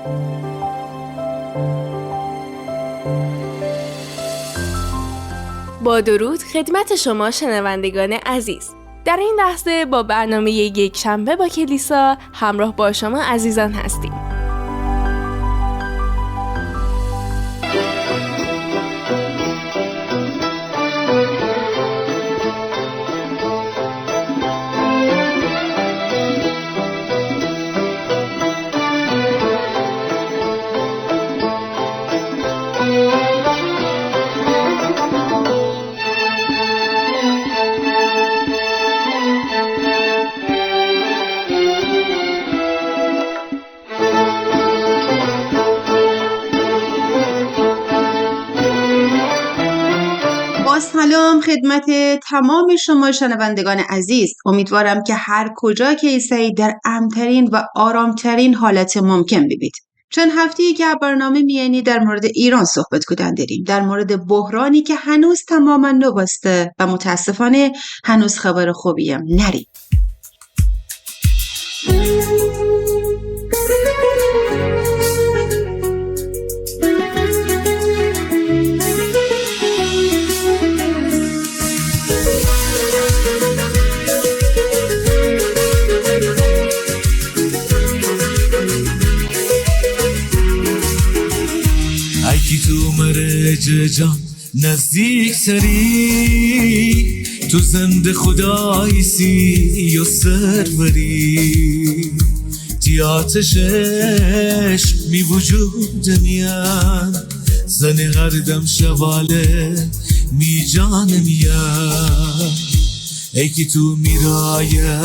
با درود خدمت شما شنوندگان عزیز. در این لحظه با برنامه یک شنبه با کلیسا همراه با شما عزیزان هستیم. سلام خدمت تمام شما شنوندگان عزیز. امیدوارم که هر کجا که ایستایید در امن‌ترین و آرامترین حالت ممکن ببینید. چند هفته‌ای که برنامه میانی در مورد ایران صحبت کردن داریم، در مورد بحرانی که هنوز تماما نبسته و متاسفانه هنوز خبر خوبی هم نریم. جان نزدیک تری تو زنده خدایسی و سروری تی آتش عشق می وجود میان زن هر دم شواله می جان میان ای که تو میرایه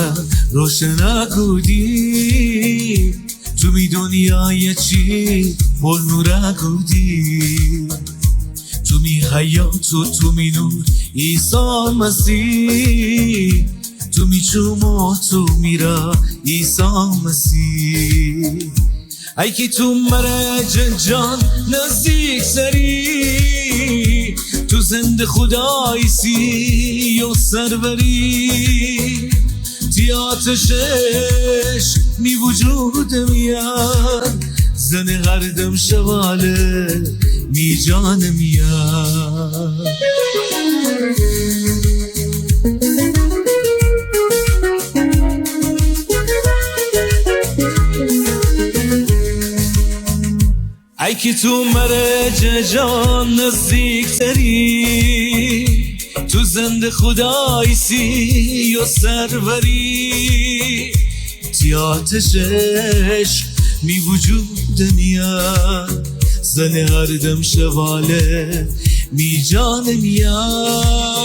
روشن کودی تو می دنیای چی بول نوره کودی تو می حیات و تو می نور ایسا مسیح تو می چوم و تو می را ایسا مسیح ای که تو مرج جان نزدیک سری تو زنده خدایسی و سروری تی آتشش می وجود میاد زن هر دم شواله می جان میاد ای که تو مرج جان نزدیک تری تو زنده خدایسی و سروری تی آتش عشق می وجود میاد زن هر دم شواله می جان میاد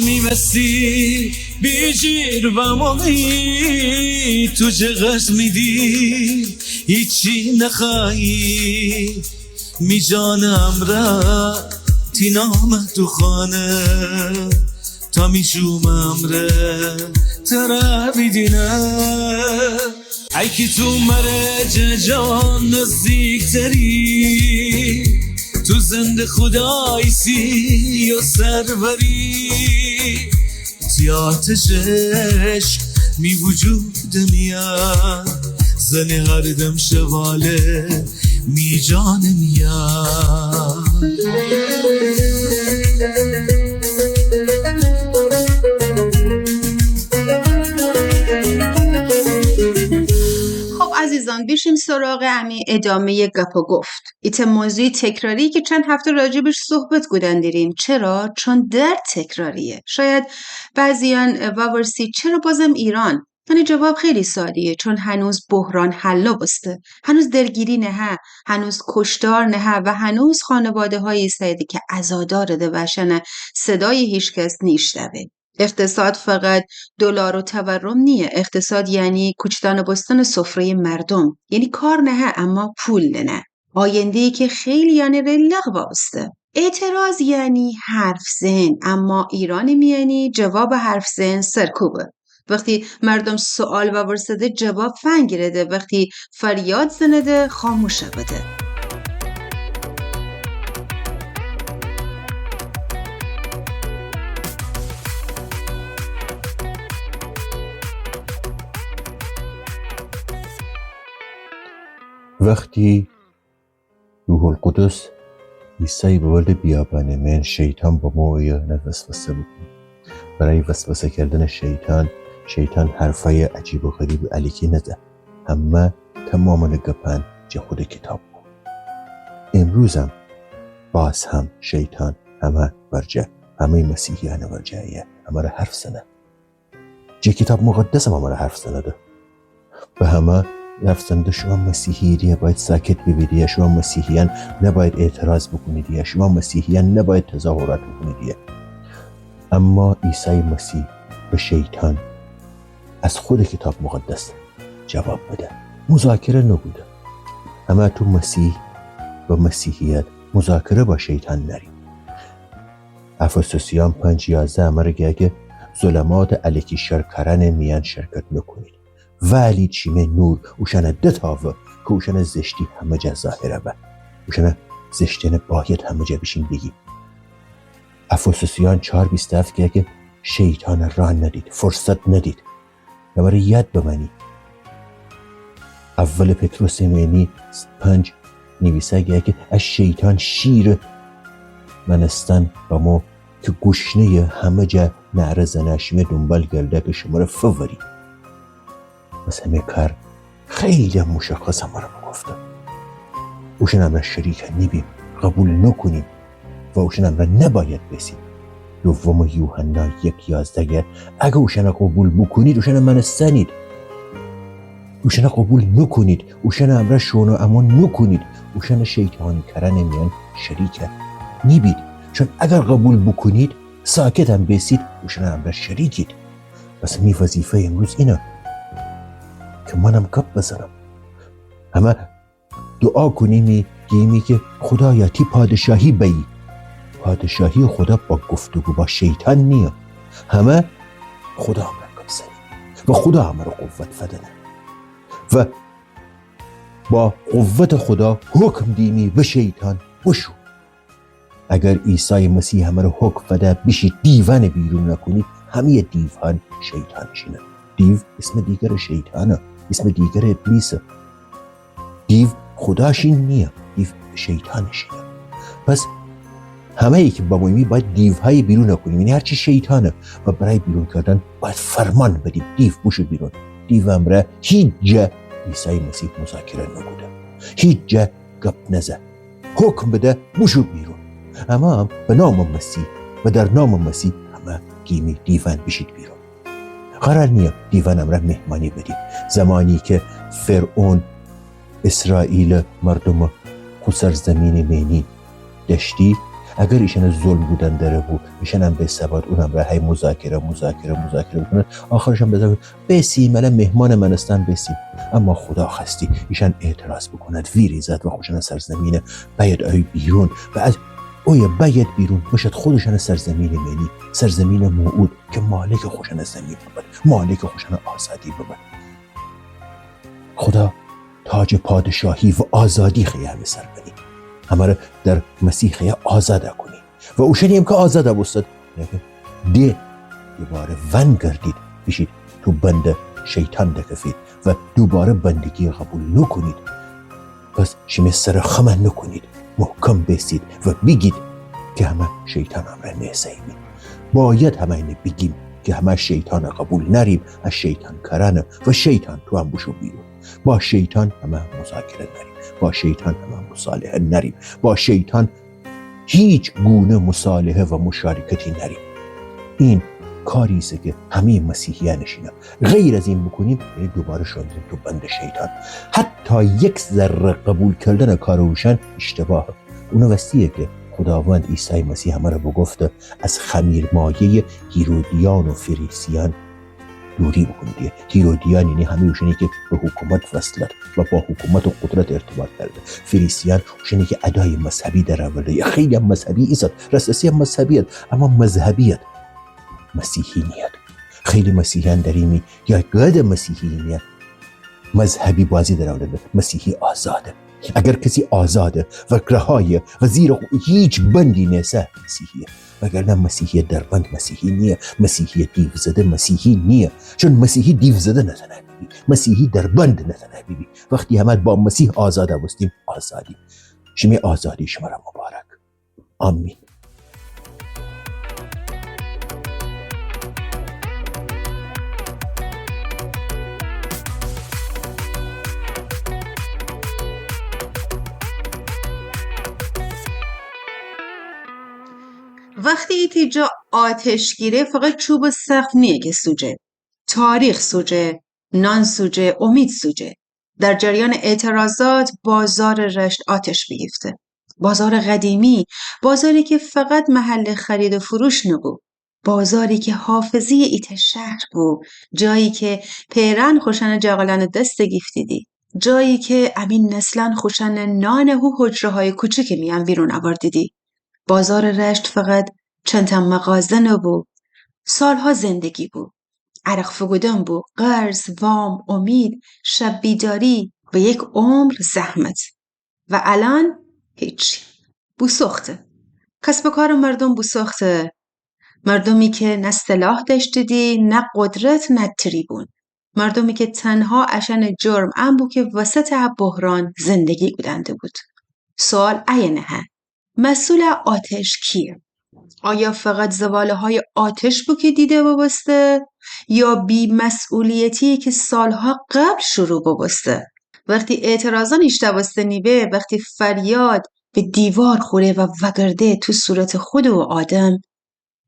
می‌بستی بیجیر و موی تو جغش میدی هیچی نخواهی می جانم را تی نام تو خانه تا می شومم را ترا بیدینه ای که تو مرج جان نزدیک تری تو زنده خدایسی و سروری تی آتش عشق می وجود میاد زن هر دم شواله می جان میاد عزیزان بیشیم سراغ همین ادامه گپ و گفت. ایت موضوعی تکراری که چند هفته راجبش صحبت گودن دیریم. چرا؟ چون در تکراریه. شاید بعضیان وورسی چرا بازم ایران؟ من جواب خیلی سادیه، چون هنوز بحران حل نبسته، هنوز درگیری نه، هنوز کشتار نه و هنوز خانواده های سیدی که عزادار دوشنه صدای هیچ کس نیشتوه. اقتصاد فقط دلار و تورم نیه. اقتصاد یعنی کوچدان بستن سفره مردم، یعنی کار نه اما پول نه. آینده‌ای که خیلی یعنی رلق واسطه. اعتراض یعنی حرف زن، اما ایرانی میانی جواب حرف زن سرکوبه. وقتی مردم سوال و ورسده جواب فن گیرده، وقتی فریاد زنده خاموشه بده. وقتی روح القدس عیسی به وارد بیابان من، شیطان با موعظه وسوسه بکنه. برای وسوسه کردن شیطان حرفای عجیب و غریب علیکی نزد، همه تماما گپن جه خود کتاب بود. امروزم باز هم شیطان همه مسیحیان ورجاییه، همه را حرف زنه. جه کتاب مقدس همه را حرف زنده و همه حرف زنده. شما مسیحیه باید ساکت ببینید، شما مسیحیان نباید اعتراض بکنید، شما مسیحیان نباید تظاهرات بکنید. اما عیسی مسیح به شیطان از خود کتاب مقدس جواب بده، مذاکره نبوده. اما تو مسیح و مسیحیت مذاکره با شیطان نریم. افسوسیان 5:11 امر که ظلمات علیکی شرکرن میان شرکت نکنید، ولی چیمه نور اوشنه دتاوه که اوشنه زشتی همه جا ظاهره و اوشنه زشتین باید همه جا بشین بگیم. افسوسیان 4:27 که شیطان راه ندید، فرصت ندید. نباره یاد بمانی. اول پتروس 5 نویسه که از شیطان شیر منستن و ما که گوشنه همه جا نعرض نشمه دنبال گرده که شما را فوری. بس همه کار خیلی مشخص همه را بگفته. اوشن هم را شریک نبیم، قبول نکنیم و اوشن هم را نباید بسیم. دوم یوحنا 1:11 اگه اوشن قبول بکنید اوشن منستنید، اوشن قبول نکنید، اوشن هم را شونو امان نکنید، اوشن شیطانی کرن میان شریک نبید. چون اگر قبول بکنید ساکت هم بسید اوشن هم را شریکید. بس می وظیفه امروز اینه که منم گپ بزنم، همه دعا کنیم گیمی که خدایا تی پادشاهی بایی. پادشاهی خدا با گفتگو با شیطان نیه، همه خدا هم را گپ زنیم و خدا هم را قوت فدنه و با قوت خدا حکم دیمی به شیطان بشو. اگر عیسی مسیح همه را حکم فده بشی دیوان بیرون نکنی، همه دیوان شیطان شینه. دیو اسم دیگر شیطانه، اسم دیگر ابلیسه. دیو خداشین نیه، دیو شیطانشینه. پس همه ای که با مهمی باید دیوهای بیرون نکنیم، یعنی هرچی شیطانه و برای بیرون کردن باید فرمان بدیم دیو بشو بیرون. دیو امره هیچ جا عیسی مسیح مذاکره نبوده، هیچ جا گپ نزه، حکم بده بشو بیرون. اما هم به نام مسیح و در نام مسیح همه گیمی دیوان بشید بیرون. قرار نیه دیوان امره مهمانی بدیم. زمانی که فرعون اسرائیل مردم خود سرزمین مینی دشتی، اگر ایشان ظلم بودن داره بود ایشان هم به ثبات اونم را هی مذاکره بکنن، آخرش هم بذارن بسیم الان مهمان منستان بسیم. اما خدا خستی ایشان اعتراض بکند ویریزد و خوشن سرزمین باید آی بیرون و از اوی باید بیرون باشد خودشان سرزمین منی، سرزمین موعود که مالک خوشن زمین بود، مالک خوشن آزادی بود. خدا تاج پادشاهی و آزادی خیام سر بنی، همه را در مسیح خیام آزاده کنی و اوشنیم که آزاده بستد ده دوباره ون گردید بشید تو بند شیطان دکفید و دوباره بندگی قبول نکنید. پس شما سر خمه نکنید، محکم بسید و بگید که همه شیطان هم را نیساییم. باید همه اینه بگیم که همه شیطان قبول نریم، از شیطان کرانه و شیطان تو هم بشو بیرون. با شیطان همه مذاکره نریم، با شیطان همه مصالحه نریم، با شیطان هیچ گونه مصالحه و مشارکتی نریم. این کاریست که همه مسیحیانشینه. غیر از این بکنیم یعنی دوباره شدیم تو بند شیطان. حتی یک ذره قبول کردن کار روشن اشتباهه. اونو وسیعه که خداوند عیسی مسیح همه را بگفته از خمیر مایه هیرودیان و فریسیان دوری بکنید. هیرودیان یعنی همه اوشنی که به حکومت وصلت و با حکومت و قدرت ارتباط کرده. فریسیان اوشنی که ادای مذهبی در اوله، خیلی هم مذهبی ایست، رساسی هم مذهبیت، اما مذهبیت مسیحی نیت. خیلی مسیحیان دریمی یا قد مسیحی نیت مذهبی بازی در اوله. مسیحی آزاده. اگر کسی آزاده و رهای و زیر هیچ بندی نیسته مسیحیه، وگرنه مسیحی در بند مسیحی نیه. مسیحی دیو زده مسیحی نیه، چون مسیحی دیو زده نتنه بیبی، مسیحی در بند نتنه بیبی. وقتی همه با مسیح آزاده بستیم آزادی. شمی آزادی شما را مبارک. آمین. وقتی ایتیجا آتش گیره فقط چوب سقف نیه که سوجه. تاریخ سوجه، نان سوجه، امید سوجه. در جریان اعتراضات بازار رشت آتش بگیفته. بازار قدیمی، بازاری که فقط محل خرید و فروش نبود. بازاری که حافظی ایت شهر بود. جایی که پیرن خوشن جاغلان دست گیفتیدی. جایی که امین نسلان خوشن نانه و حجره های کوچیک میان بیرون آوردیدی. بازار رشت فقط چند تا مغازه نبود. سالها زندگی بود. عرق فگودن بود. قرض، وام، امید، شب بیداری و یک عمر زحمت. و الان هیچ. بوسخته. کسب و کار مردم بوسخته. مردمی که نه سلاح داشتیدی، نه قدرت، نه تریبون. مردمی که تنها عشان جرم ام بود که وسط بحران زندگی گودنده بود. سوال اینه، مسئول آتش کیه؟ آیا فقط زواله های آتش بود که دیده ببسته؟ یا بی مسئولیتی که سالها قبل شروع ببسته؟ وقتی اعتراضان اشتباسته نیبه، وقتی فریاد به دیوار خوره و وگرده تو صورت خود و آدم،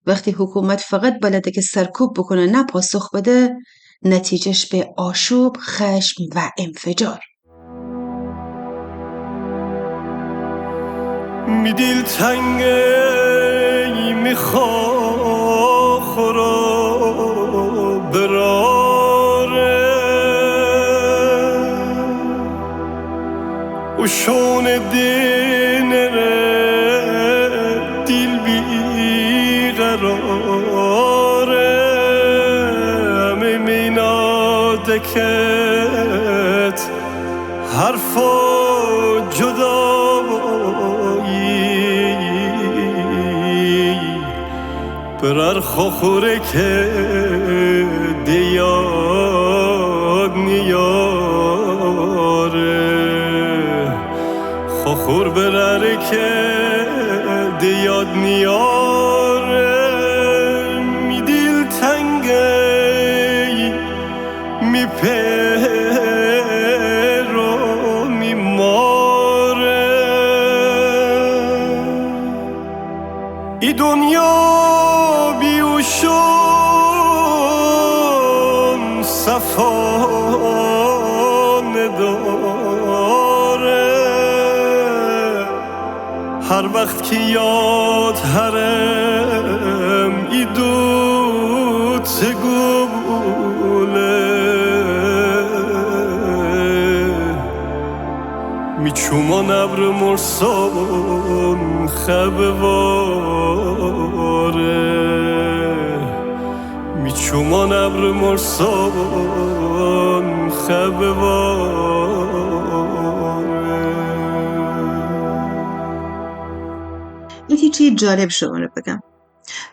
وقتی حکومت فقط بلده که سرکوب بکنه نه پاسخ بده، نتیجهش به آشوب، خشم و انفجار. می دل تنگی می خورا براره و شون دینره دل بی قراره همه مینا دکت حرفا جدا برار خوخوره که دیاد نیاره خوخور براره که دیاد نیاره می دیل تنگی می پیرو می ماره ای دنیا بیوشون صفان داره هر وقت که یاد هرم ای دوت گوله میچومان ابر مرسان خبواره میچومان ابر مرسان خبواره. یکی چی جالب شما رو بگم.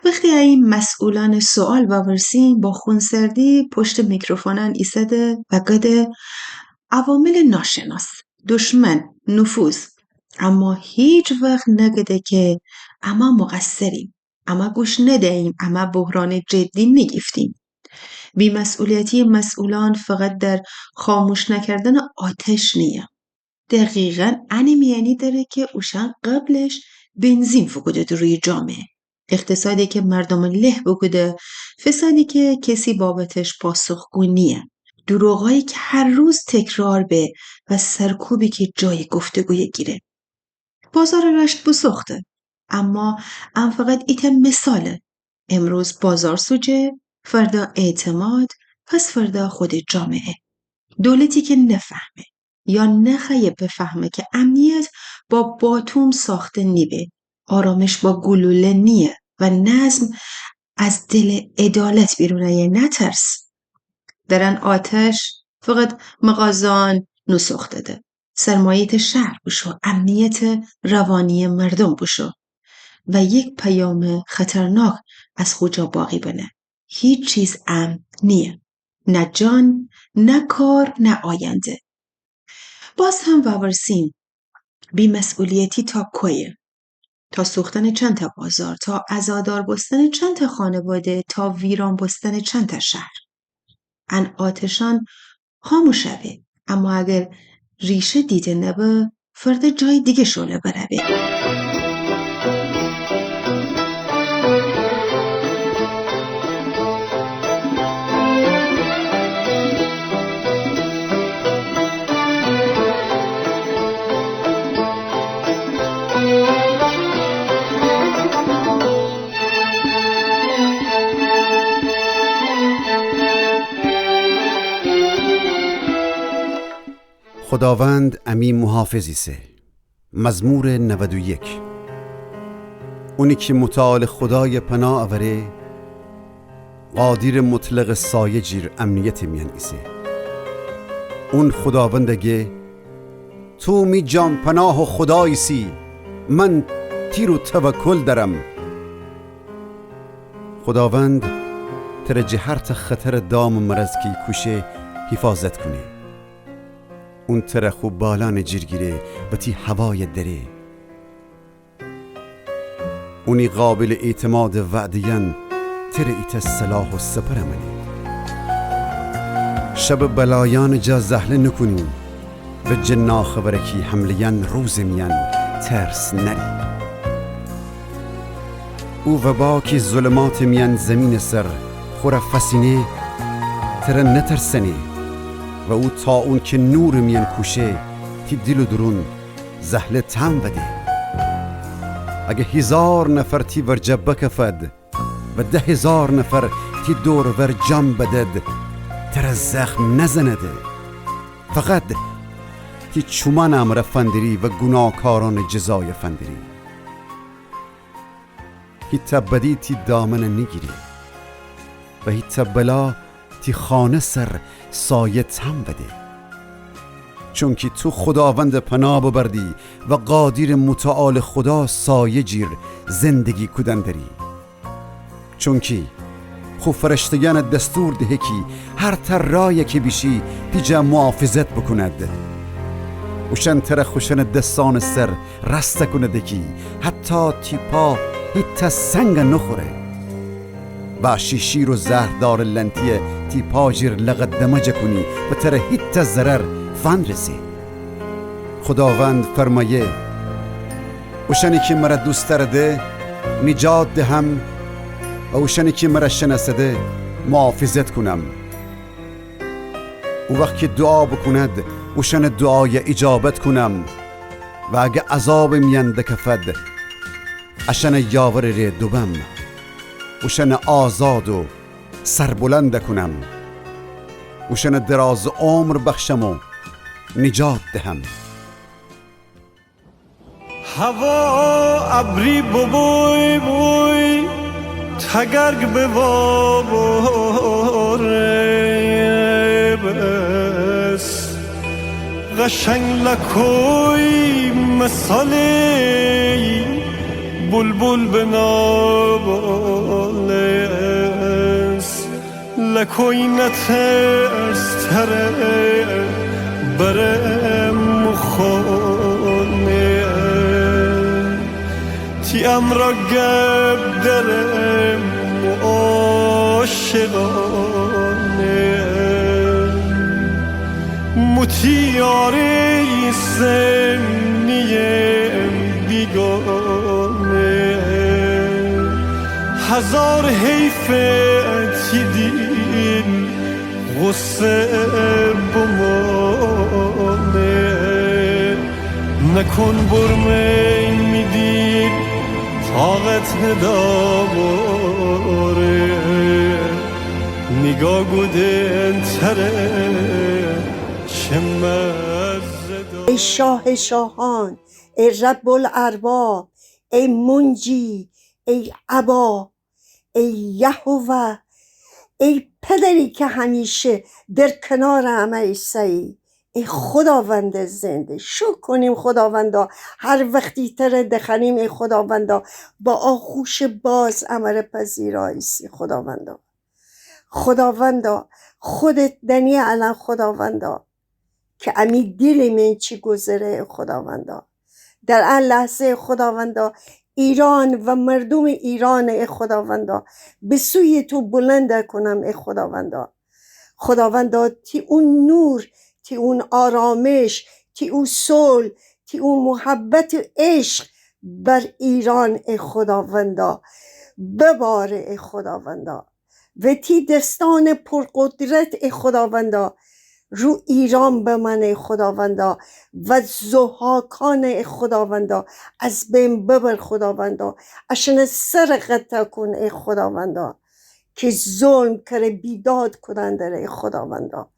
وقتی این مسئولان سوال باورسین با خونسردی پشت میکروفونن ایستاده و گده عوامل ناشناس، دشمن، نفوذ، اما هیچ وقت نگده که اما مقصریم، اما گوش ندهیم، اما بحران جدی نگیفتیم. بی‌مسئولیتی مسئولان فقط در خاموش نکردن آتش نیه. دقیقاً انمیانی داره که اوشان قبلش بنزین فکوده روی جامعه. اقتصادی که مردم له بکوده، فسادی که کسی بابتش پاسخگو نیه. دروغایی که هر روز تکرار به و سرکوبی که جای گفتگوی گیره. بازار رشت بسخته، اما فقط ایتم مثاله. امروز بازار سوجه، فردا اعتماد، پس فردا خود جامعه، دولتی که نفهمه یا نخیه بفهمه که امنیت با باتوم ساخته نیبه، آرامش با گلوله نیه و نظم از دل عدالت بیرونه نترس. درن آتش فقط مغازان نسخ داده. سرمایت شهر بشو، امنیت روانی مردم بشو و یک پیام خطرناک از خوجا باقی بنه. هیچ چیز امن نیه. نه جان، نه کار، نه آینده. باز هم وابرسیم بی‌مسئولیتی تا کویه. تا سوختن چند تا بازار، تا عزادار بستن چند تا خانواده، تا ویران بستن چند تا شهر. ان آتشان خاموشه، اما اگر ریشه دیده نبه فرد جای دیگه شعله بروه. خداوند امی محافظی سه. مزمور 91. اونی که متعال خدای پناه اوره، قادر مطلق سایه جیر امنیت میان ایسه. اون خداوندگه تو می جان پناه و خدایسی، من تیر و توکل دارم. خداوند تر جهرت خطر دام و مرض کی کوشه حفاظت کنه. اون تر خوب بالان جیرگیره و تی هوای دره. اونی قابل اعتماد وعدیان تر ایت سلاح و سپر منی. شب بلایان جا زهله نکنی و جنا خبرکی حملیان روز میان ترس نری. او وباکی ظلمات میان زمین سر خور فسینه تر نترسنی و او تا اون که نور میان کوشه تی دل و درون زهله تم وده. اگه 1000 نفر تی ور جبه کفد و 10,000 نفر تی دور ور جام بدد تر از زخم نزنده. فقط تی چومان امر فندری و گناهکاران جزای فندری. هیت بدی تی دامن نگیری و هیت بلا تی خانه سر سایه تم بده. چون که تو خداوند پناه ببردی و قادر متعال خدا سایه جیر زندگی کدن داری. چون که خوب فرشتگان دستور ده کی هر تر رای که بیشی دیجا محافظت بکند. وشن تر خوشن دستان سر رسته کنده کی حتی تیپا هیت سنگ نخوره. و شیر و زهردار لنتیه تی پاجر لغت دمجه کنی و تر هیت ضرر فن رسی. خداوند فرمایه اوشنی که مرا دوست درده نجات دهم و اوشنی که مرا شناسده محافظت کنم. او وقت که دعا بکند اوشن دعای اجابت کنم و اگه عذاب میانده کفد اشن یاور ری دوبم اوشن آزاد و سربلند کنم. اوشن دراز عمر بخشم و نجات دهم. هوا ابری بوی بوی تگرگ بواره بس قشنگ لکوی مثالی بلبل بنابالس لکوی نترس تره برم مخونه تی امرا گب درم عاشقانه متیاره سنیم بیگانه 1000 حیفتی دین غصه بمانه نکن برمه میدین طاقت نداره نگاه گودن تره چه مزه داره. ای شاه شاهان، ای رب الارباب، ای منجی، ای عبا، ای یهوه، ای پدری که همیشه در کنار همه ایسایی، ای خداوند زنده. شکر کنیم خداوندا هر وقتی تره دخنیم. ای خداوندا با آغوش باز امر پذیراییسی. خداوندا خودت دنی الان خداوندا که امی دل من چی گذره. خداوندا در آن لحظه خداوندا ایران و مردم ایران ای خداوندا به سوی تو بلند کنم. ای خداوندا تی اون نور، تی اون آرامش، تی اون صلح، تی اون محبت و عشق بر ایران ای خداوندا بباره. ای خداوندا و تی دستان پرقدرت ای خداوندا رو ایران بمنه. ای خداوندا و زحاکان ای خداوندا از بین ببر. خداوندا اشن سر قطع کن. ای خداوندا که ظلم کره بیداد کنند. ای خداوندا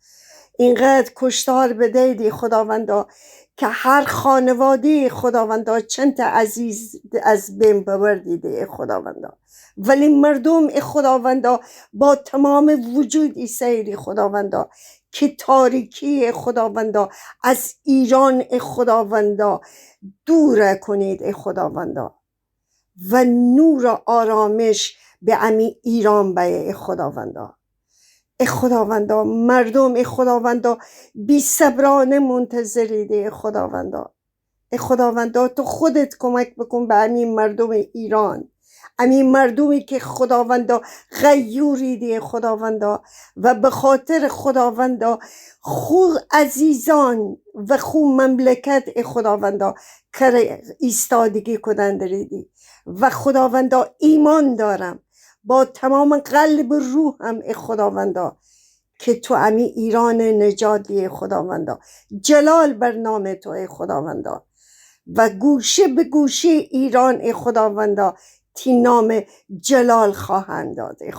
اینقدر کشتار بدهید ای خداوندا که هر خانواده خداوندا چند تا عزیز از بین ببردید. ای خداوندا ولی مردم ای خداوندا با تمام وجود ای سیری خداوندا که تاریکی خداوندا از ایران ای خداوندا دور کنید. ای خداوندا و نور آرامش به امی ایران بیه. ای خداوندا مردم ای خداوندا بی صبرانه منتظرید. ای خداوندا تو خودت کمک بکن به امی مردم ایران، امی مردمی که خداوندا غیورید. ای خداوندا و به خاطر خداوندا خو عزیزان و خو مملکت ای خداوندا کر ایستادگی کنند ریدی. و خداوندا ایمان دارم با تمام قلب و روحم ای خداوندا که تو امی ایران نجاتی. ای خداوندا جلال بر نام تو. ای خداوندا و گوشه به گوشه ایران ای خداوندا تی نام جلال خواهند داد. ای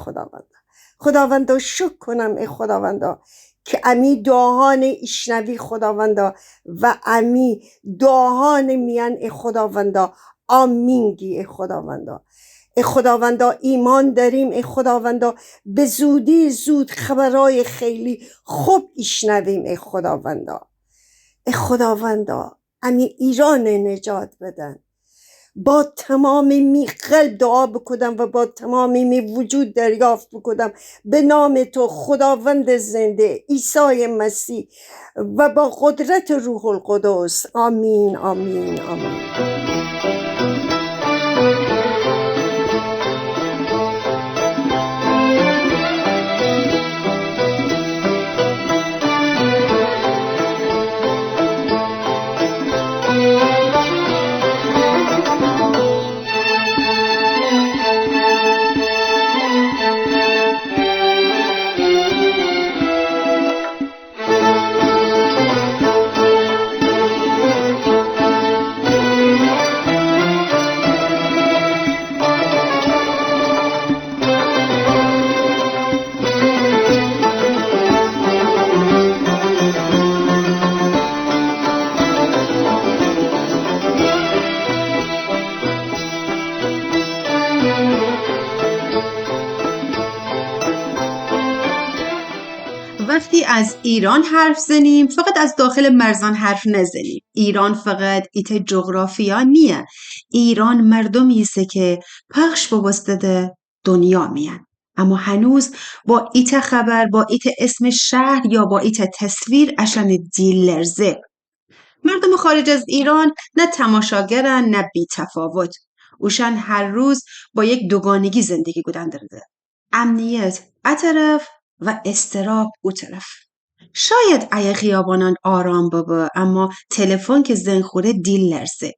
خداوندا شکر کنم ای خداوندا که امی دعاهان ایشنوی خداوندا و امی دعاهان میان ای خداوندا آمین گی. ای خداوندا ایمان داریم ای خداوندا به زودی زود خبرای خیلی خوب ایشنویم. ای خداوندا امی ایران نجات بدن. با تمام می قلب دعا بکنم و با تمام می وجود دریافت بکنم به نام تو خداوند زنده عیسی مسیح و با قدرت روح القدس. آمین آمین آمین. وقتی از ایران حرف زنیم فقط از داخل مرزان حرف نزنیم. ایران فقط ایت جغرافیا نیه. ایران مردمی است که پخش به وسط دنیا میان. اما هنوز با ایت خبر، با ایت اسم شهر یا با ایت تصویر اشن دیل لرزه. مردم خارج از ایران نه تماشاگرن نه بی تفاوت. اوشن هر روز با یک دوگانگی زندگی گودن درده. امنیت اطرف و استراب او طرف. شاید ای خیابانان آرام بابا اما تلفن که زنگ خوره دیل لرزه.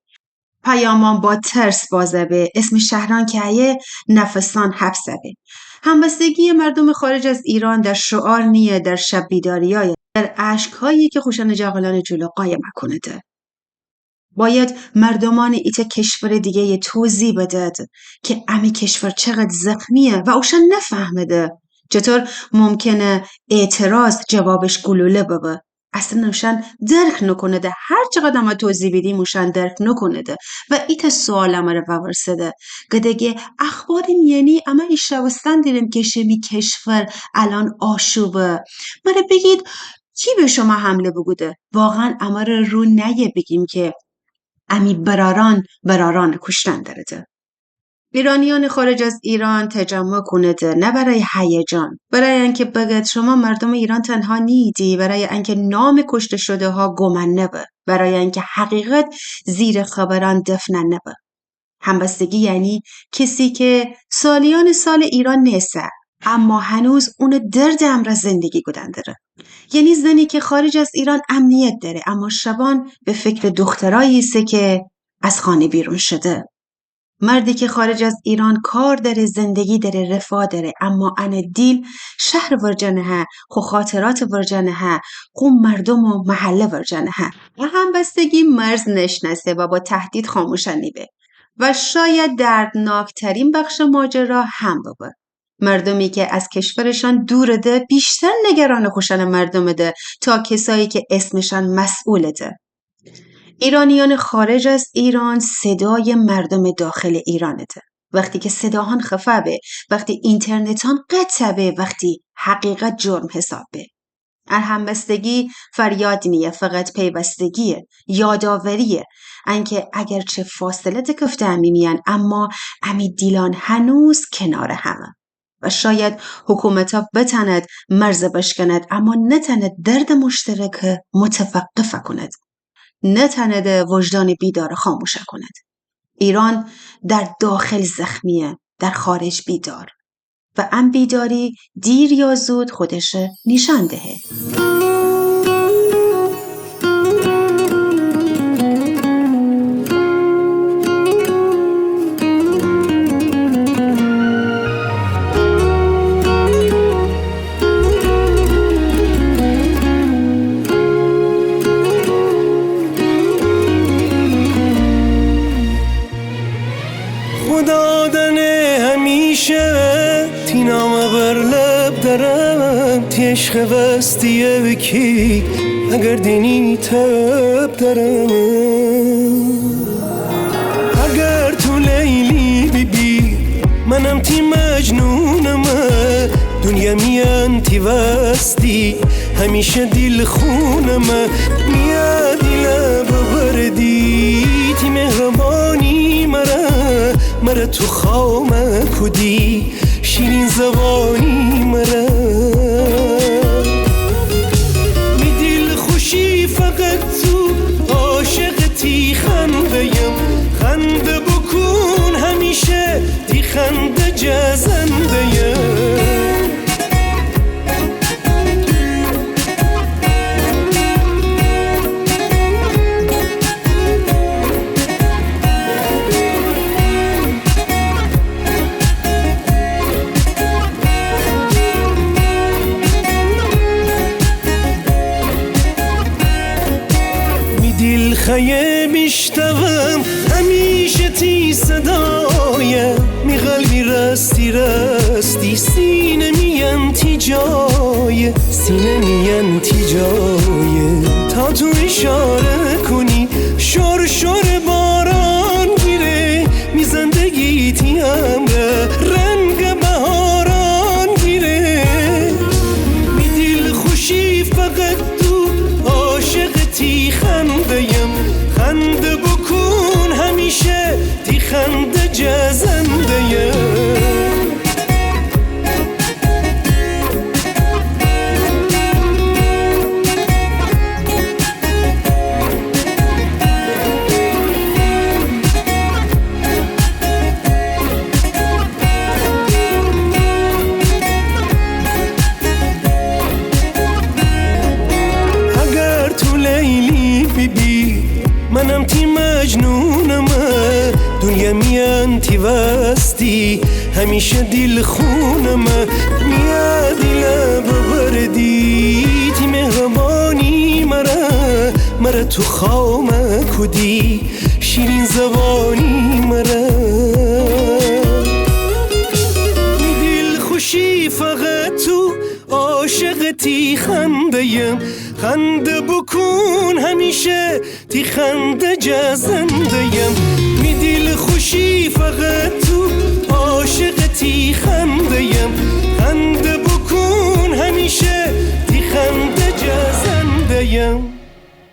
پیامان با ترس بازه به اسم شهران که ایه نفسان حبسه به. همبستگی مردم خارج از ایران در شعار نیه، در شب بیداریای، در عشقهایی که خوشن جغلان جلو قایم کنه ده. باید مردمان ایت کشور دیگه یه توضیح بده که امی کشور چقدر زخمیه و اوشن نفهمده چطور ممکنه اعتراض جوابش گلوله ببه؟ اصلا نوشن درک نکنه ده. هر چقدر ما توضیح بیدیم موشن درک نکنه ده. و ایت سوال امره بورسده گدگه اخباریم یعنی اما ایشوستن دیرم که شمی کشور الان آشوبه. مره بگید کی به شما حمله بگوده؟ واقعا امره رو نیه بگیم که امی براران کشتن داره. ایرانیان خارج از ایران تجمع کنده، نه برای هیجان، برای اینکه بگید شما مردم ایران تنها نیدی، برای اینکه نام کشته شده ها گمن نبه، برای اینکه حقیقت زیر خبران دفن نبه. همبستگی یعنی کسی که سالیان سال ایران نیسته اما هنوز اون درد امر زندگی گودن داره. یعنی زنی که خارج از ایران امنیت داره اما شبان به فکر دخترایی است که از خانه بیرون شده. مردی که خارج از ایران کار داره، زندگی داره، رفاه داره اما ان دیل شهر ورجنه ها، خو خاطرات ورجنه ها، خو مردم و محله ورجنه ها. و همبستگی مرز نشناسه و با تهدید خاموشنی به. و شاید دردناکترین بخش ماجرا هم بابه. مردمی که از کشورشان دور ده بیشتر نگران خوشن مردم ده تا کسایی که اسمشان مسئول ده. ایرانیان خارج از ایران صدای مردم داخل ایرانه ده. وقتی که صداهان خفه به، وقتی اینترنتان قطع به، وقتی حقیقت جرم حساب به. همبستگی فریاد نیه، فقط پیوستگیه، یاداوریه، انکه اگرچه فاصله کفته امی میان اما امی دیلان هنوز کنار همه. و شاید حکومت ها بتاند مرز بشکند اما نتاند درد مشترک متوقف کند، نتاند وجدان بیدار خاموش کند. ایران در داخل زخمیه، در خارج بیدار و ام بیداری دیر یا زود خودش نشان دهه. عشق وستیه بکی اگر دینی تب درم اگر تو لیلی بیبی منم تی مجنونم دنیا میان تی وستی همیشه دل خونم میا دل ببردی تی مهربانی مرا تو خوام کدی شیرین زبانی مرا فقط تو عاشقتی خنده‌یم خنده بکن همیشه تی خنده جزنده‌یم خیه میشتوم همیشه تی صدای می قلبی رستی سینه میان تی جای تا تو اشاره کنی شور باران گیره می زندگی تی امره رنگ بهاران گیره می دل خوشی فقط تو عاشق تی خنده‌یم خنده بکن همیشه تی خنده جزنده‌یم اگر تو لیلی بیبی منم تی مجنونم دنیا میان تی وستی همیشه دل خونم میا دل ببردی تی مهربانی مرا تو خوام کدی شیرین زبانی مرا دل خوشی خوشی فقط تو عاشق تی خنده‌یم خنده بکن همیشه تی خنده جزنده‌یم می دل خوشی فقط تو عاشق تی خنده‌یم خنده بکن همیشه تی خنده جزنده‌یم